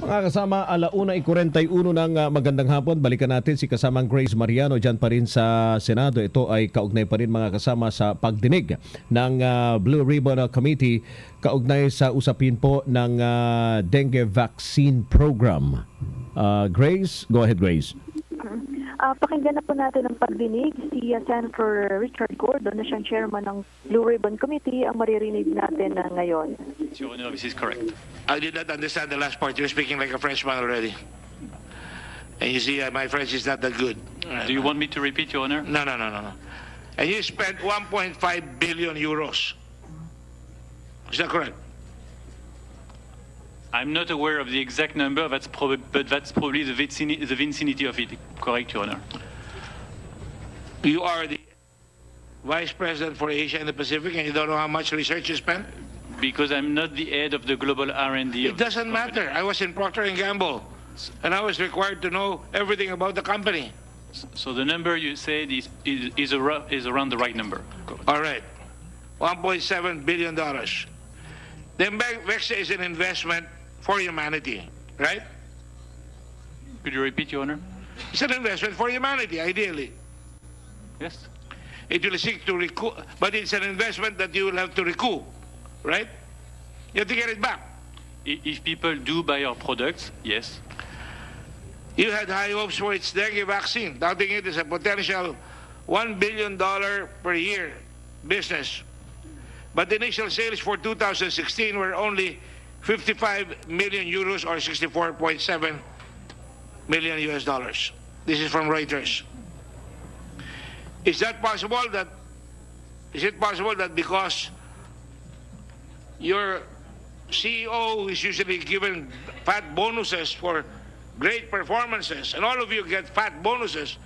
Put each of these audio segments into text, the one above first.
Mga kasama, 1:41 ng magandang hapon. Balikan natin si kasamang Grace Mariano dyan pa rin sa Senado. Ito ay kaugnay pa rin mga kasama sa pagdinig ng Blue Ribbon Committee kaugnay sa usapin po ng dengue vaccine program. Grace, go ahead Grace. Pakinggan na po natin ang pagdinig. Si Senator Richard Gordon na siyang chairman ng Blue Ribbon Committee ang maririnig natin ngayon. Your Honor, this is correct. I did not understand the last part. You're speaking like a Frenchman already. And you see, my French is not that good. Do you want me to repeat, Your Honor? No. And you spent 1.5 billion euros. Is that correct? I'm not aware of the exact number, but that's probably the vicinity of it. Correct, Your Honor. You are the Vice President for Asia and the Pacific, and you don't know how much research you spent? Because I'm not the head of the global R&D. It doesn't matter. I was in Procter & Gamble, and I was required to know everything about the company. So the number you said is around the right number. All right. $1.7 billion. Then vaccine is an investment for humanity, right? Could you repeat, Your Honor? It's an investment for humanity, ideally. Yes. It will seek to recoup, but it's an investment that you will have to recoup, right? You have to get it back. If people do buy our products, yes. You had high hopes for its dengue vaccine, doubting it as a potential $1 billion per year business. But the initial sales for 2016 were only 55 million euros or 64.7 million US dollars. This is from Reuters. Is it possible that because your CEO is usually given fat bonuses for great performances, and all of you get fat bonuses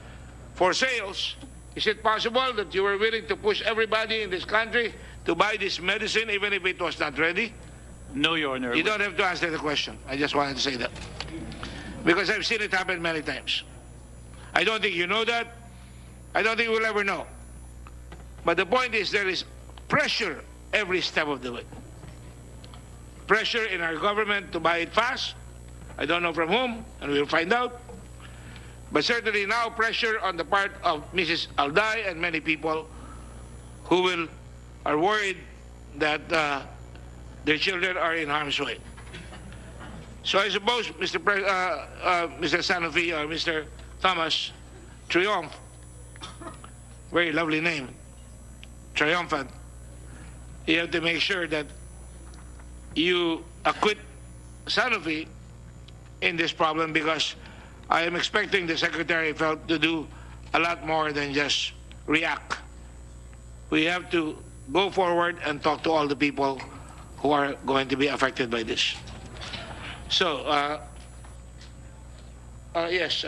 for sales, is it possible that you were willing to push everybody in this country to buy this medicine even if it was not ready? No, Your Honor. You don't have to answer the question. I just wanted to say that. Because I've seen it happen many times. I don't think you know that. I don't think we'll ever know. But the point is there is pressure every step of the way. Pressure in our government to buy it fast. I don't know from whom, and we'll find out. But certainly now pressure on the part of Mrs. Alday and many people who are worried that their children are in harm's way. So I suppose, Mr. Sanofi or Mr. Thomas Triumph, very lovely name, triumphant, you have to make sure that you acquit Sanofi in this problem, because I am expecting the Secretary felt to do a lot more than just react. We have to go forward and talk to all the people who are going to be affected by this. So, yes.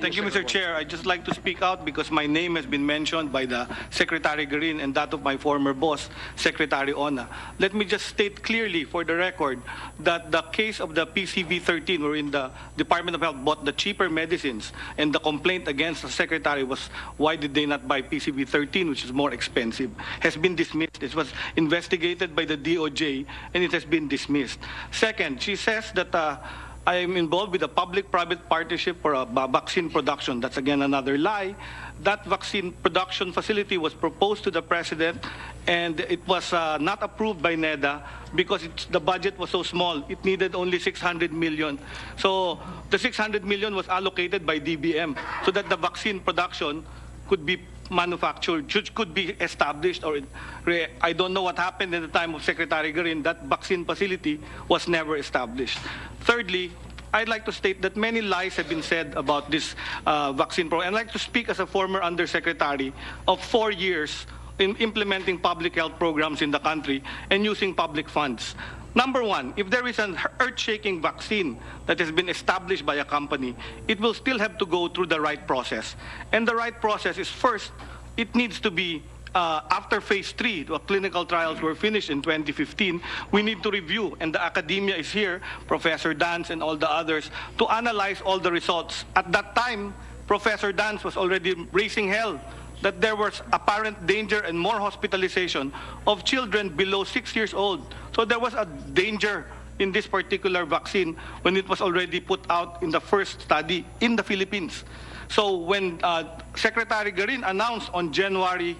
Thank you, Mr. Chair. I'd just like to speak out because my name has been mentioned by the Secretary Green and that of my former boss, Secretary Ona. Let me just state clearly for the record that the case of the PCV-13, wherein the Department of Health bought the cheaper medicines, and the complaint against the Secretary was why did they not buy PCV-13, which is more expensive, has been dismissed. It was investigated by the DOJ, and it has been dismissed. Second, she says that I am involved with a public-private partnership for a vaccine production. That's again another lie. That vaccine production facility was proposed to the President, and it was not approved by NEDA because the budget was so small. It needed only 600 million. So the 600 million was allocated by DBM so that the vaccine production could be manufactured, could be established, or I don't know what happened in the time of Secretary Garin. That vaccine facility was never established. Thirdly, I'd like to state that many lies have been said about this vaccine program. I'd like to speak as a former undersecretary of 4 years in implementing public health programs in the country and using public funds. Number one, if there is an earth-shaking vaccine that has been established by a company, it will still have to go through the right process. And the right process is, first, it needs to be after phase 3, the clinical trials were finished in 2015, we need to review, and the academia is here, Professor Dance and all the others, to analyze all the results. At that time, Professor Dance was already raising hell that there was apparent danger and more hospitalization of children below 6 years old. So there was a danger in this particular vaccine when it was already put out in the first study in the Philippines. So when Secretary Garin announced on January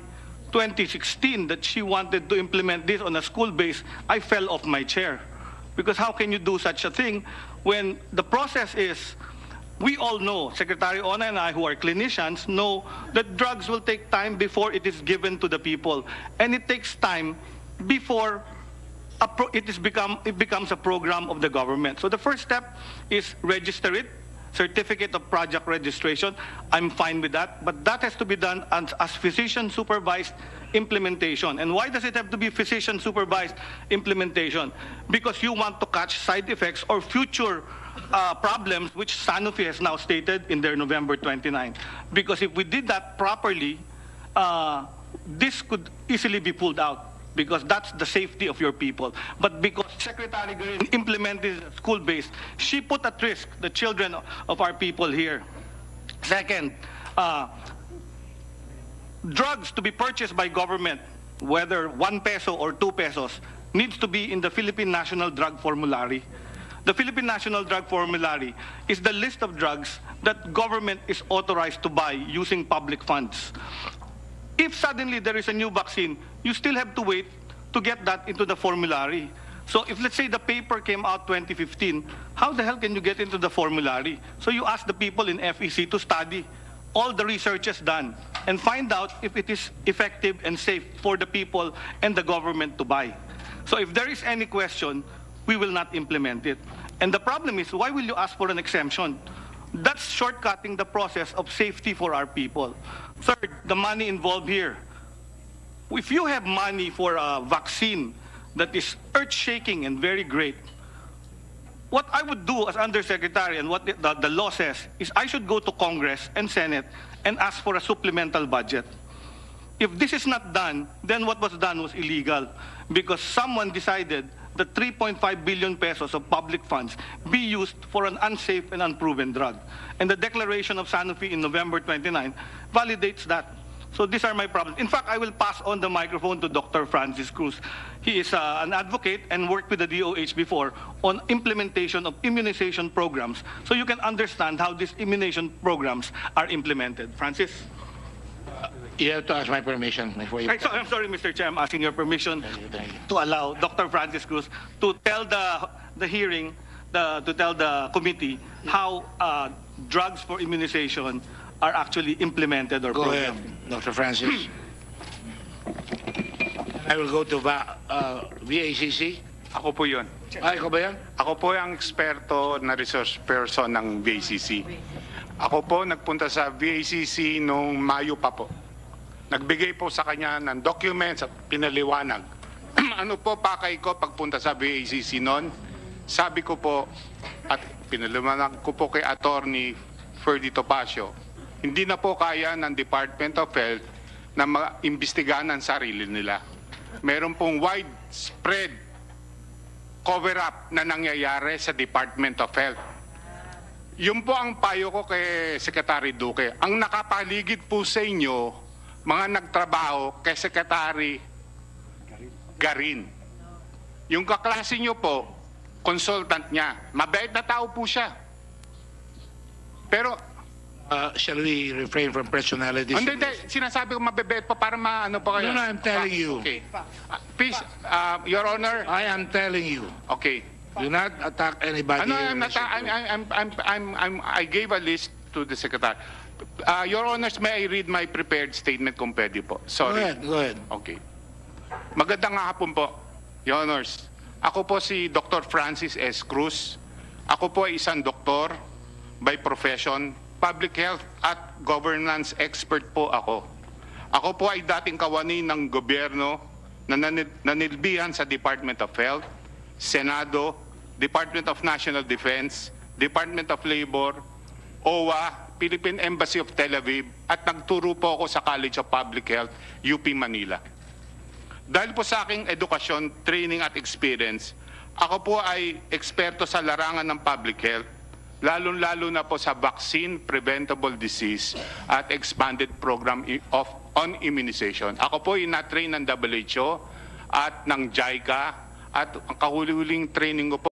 2016 that she wanted to implement this on a school base, I fell off my chair. Because how can you do such a thing when the process is, we all know, Secretary Ona and I, who are clinicians, know that drugs will take time before it is given to the people. And it takes time before it becomes a program of the government. So the first step is register it, certificate of project registration. I'm fine with that, but that has to be done as physician-supervised implementation. And why does it have to be physician-supervised implementation? Because you want to catch side effects or future problems, which Sanofi has now stated in their November 29. Because if we did that properly, this could easily be pulled out, because that's the safety of your people. But because Secretary Garin implemented school-based, she put at risk the children of our people here. Second, drugs to be purchased by government, whether 1 peso or 2 pesos, needs to be in the Philippine National Drug Formulary. The Philippine National Drug Formulary is the list of drugs that government is authorized to buy using public funds. If suddenly there is a new vaccine, you still have to wait to get that into the formulary. So if, let's say, the paper came out 2015, how the hell can you get into the formulary? So you ask the people in FEC to study all the research done and find out if it is effective and safe for the people and the government to buy. So if there is any question, we will not implement it. And the problem is, why will you ask for an exemption? That's shortcutting the process of safety for our people. Third, the money involved here. If you have money for a vaccine that is earth-shaking and very great, what I would do as Undersecretary and what the law says is I should go to Congress and Senate and ask for a supplemental budget. If this is not done, then what was done was illegal, because someone decided that 3.5 billion pesos of public funds be used for an unsafe and unproven drug. And the declaration of Sanofi in November 29 validates that. So these are my problems. In fact, I will pass on the microphone to Dr. Francis Cruz. He is an advocate and worked with the DOH before on implementation of immunization programs, so you can understand how these immunization programs are implemented. Francis? You have to ask my permission before you... I'm sorry, Mr. Chair, I'm asking your permission Thank you. to allow Dr. Francis Cruz to tell the hearing, to tell the committee how drugs for immunization are actually implemented or Go ahead, programmed. Dr. Francis. I will go to VACC. Ako po yun. Ay, ikaw ba yan? Ako po ang eksperto na resource person ng VACC. Ako po nagpunta sa VACC noong Mayo pa po. Nagbigay po sa kanya ng documents at pinaliwanag. Ano po pakay ko pagpunta sa VACC noon? Sabi ko po, at pinaliwanag ko po kay Attorney Ferdy Topacio, hindi na po kaya ng Department of Health na maimbestigahan ang sarili nila. Meron pong widespread cover-up na nangyayari sa Department of Health. Yun po ang payo ko kay Secretary Duque. Ang nakapaligid po sa inyo, mga nagtrabaho kay Secretary Garin. Yung kaklase nyo po, consultant niya. Mabait na tao po siya. Pero Shall we refrain from personalities? hindi, sinasabi ko mabebet pa para maano pa kayo. No, I'm telling you. Okay. Please, Your Honor. I am telling you. Okay. Do not attack anybody. Ano, in I gave a list to the Secretary. Your Honors, may I read my prepared statement kung pwede po? Sorry. Go ahead. Okay. Magandang hapon po, Your Honors. Ako po si Dr. Francis S. Cruz. Ako po ay isang doktor by profession. Public health at governance expert po ako. Ako po ay dating kawani ng gobyerno na nanilbihan sa Department of Health, Senado, Department of National Defense, Department of Labor, OWA, Philippine Embassy of Tel Aviv, at nagturo po ako sa College of Public Health, UP Manila. Dahil po sa aking edukasyon, training at experience, ako po ay eksperto sa larangan ng public health, lalong-lalo na po sa vaccine, preventable disease, at expanded program on immunization. Ako po ay na-train ng WHO at ng JICA, at ang kahuli-huling training ko po